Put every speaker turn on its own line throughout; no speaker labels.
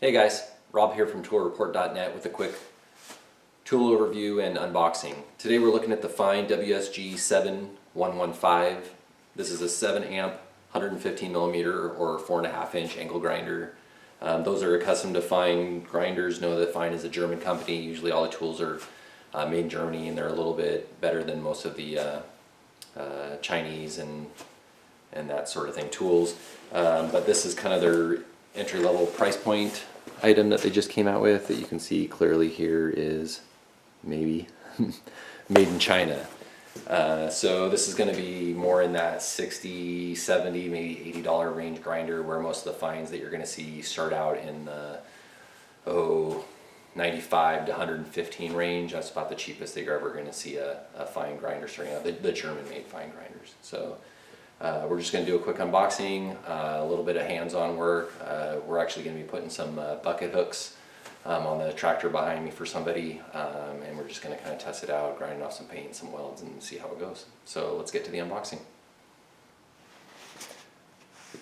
Hey guys, Rob here from toolreport.net with a quick tool overview and unboxing. Today we're looking at the Fein WSG 7115. This is a 7 amp, 115 millimeter or 4.5 inch angle grinder. Those are accustomed to Fein grinders know that Fein is a German company. Usually all the tools are made in Germany, and they're a little bit better than most of the Chinese and that sort of thing tools. But this is kind of their entry-level price point item that they just came out with. That you can see clearly here is maybe made in China. So this is going to be more in that 60, 70, maybe $80 range grinder, where most of the Feins that you're going to see start out in the 95 to 115 range. That's about the cheapest that you're ever going to see a Fein grinder starting out, the German-made Fein grinders. So we're just going to do a quick unboxing, a little bit of hands-on work. We're actually going to be putting some bucket hooks on the tractor behind me for somebody, and we're just going to kind of test it out, grinding off some paint, some welds, and see how it goes. So let's get to the unboxing.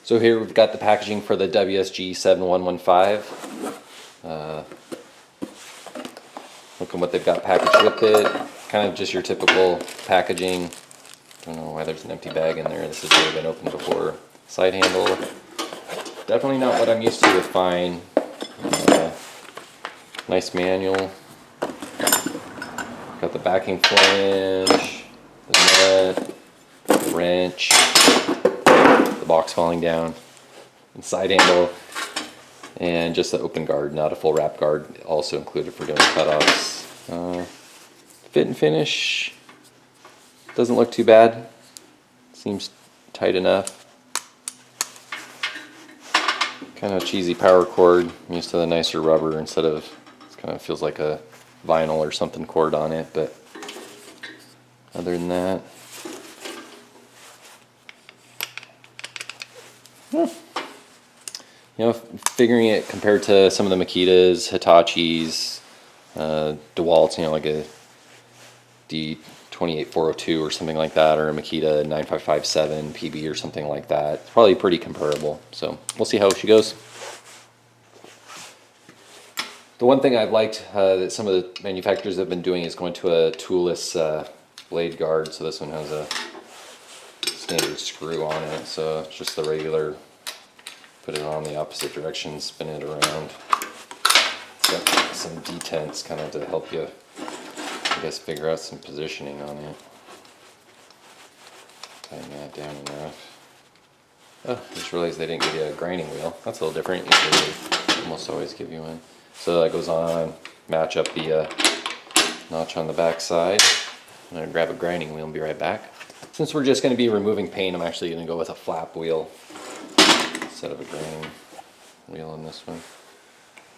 So here we've got the packaging for the WSG 7115. Look at what they've got packaged with it. Kind of just your typical packaging. I don't know why there's an empty bag in there. This has never been opened before. Side handle. Definitely not what I'm used to with Fein. Nice manual. Got the backing flange, the nut, the wrench, the box falling down, and side handle, and just the open guard, not a full wrap guard, also included for doing cutoffs. Fit and finish. Doesn't look too bad. Seems tight enough. Kind of cheesy power cord. I'm used to the nicer rubber instead of, it kind of feels like a vinyl or something cord on it, but other than that, you know, figuring it compared to some of the Makitas, Hitachis, DeWalt's, you know, like a D28402 or something like that, or a Makita 9557 PB or something like that. It's probably pretty comparable, so we'll see how she goes. The one thing I've liked that some of the manufacturers have been doing is going to a toolless blade guard. So this one has a standard screw on it, so it's just the regular, put it on the opposite direction, spin it around. It's got some detents kind of to help you, I guess, figure out some positioning on it. Tighten that down enough. Oh, I just realized they didn't give you a grinding wheel. That's a little different. Usually they almost always give you one. So that goes on, match up the notch on the back side. I'm going to grab a grinding wheel and be right back. Since we're just going to be removing paint, I'm actually going to go with a flap wheel instead of a grinding wheel on this one.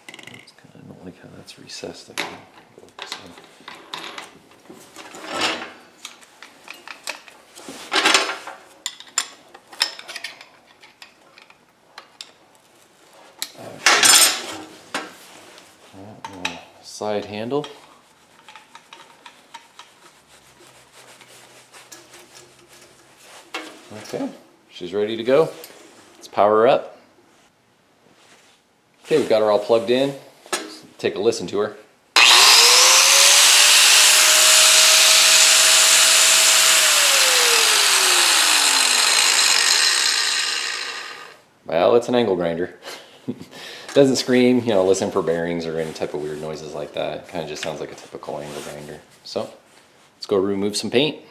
It's kind of, I don't like how that's recessed. Side handle. Okay, she's ready to go. Let's power her up. Okay, we've got her all plugged in. Let's take a listen to her. Well, it's an angle grinder. Doesn't scream, you know, listen for bearings or any type of weird noises like that. It kind of just sounds like a typical angle grinder. So, let's go remove some paint.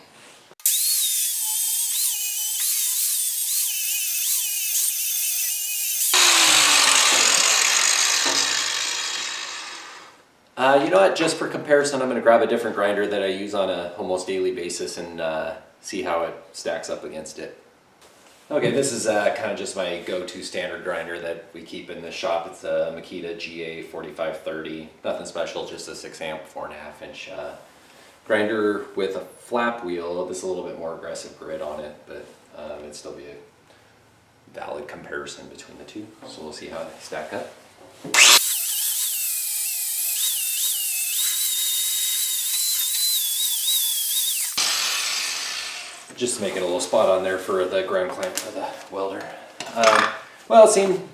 You know what, just for comparison, I'm going to grab a different grinder that I use on a almost daily basis and see how it stacks up against it. Okay, this is kind of just my go-to standard grinder that we keep in the shop. It's a Makita GA4530. Nothing special, just a 6 amp, 4.5 inch grinder with a flap wheel. This is a little bit more aggressive grit on it, but it'd still be a valid comparison between the two. So we'll see how they stack up. Just making a little spot on there for the ground clamp for the welder. Well, it seemed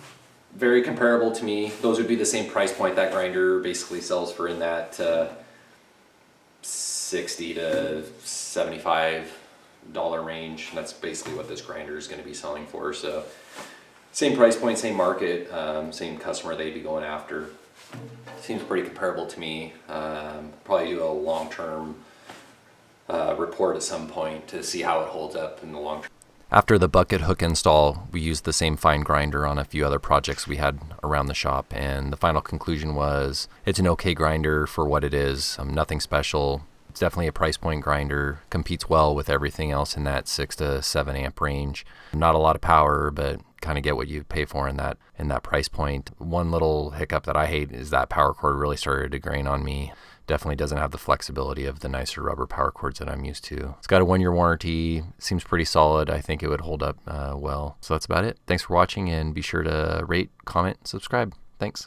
very comparable to me. Those would be the same price point. That grinder basically sells for in that $60 to $75 range. And that's basically what this grinder is going to be selling for. So same price point, same market, same customer they'd be going after. Seems pretty comparable to me. Probably do a long-term report at some point to see how it holds up in the long term. After the bucket hook install, we used the same Fein grinder on a few other projects we had around the shop, and the final conclusion was it's an okay grinder for what it is. Nothing special. It's definitely a price point grinder. Competes well with everything else in that 6 to 7 amp range. Not a lot of power, but kind of get what you pay for in that price point. One little hiccup that I hate is that power cord really started to grain on me. Definitely doesn't have the flexibility of the nicer rubber power cords that I'm used to. It's got a 1-year warranty. Seems pretty solid. I think it would hold up well. So that's about it. Thanks for watching, and be sure to rate, comment, subscribe. Thanks.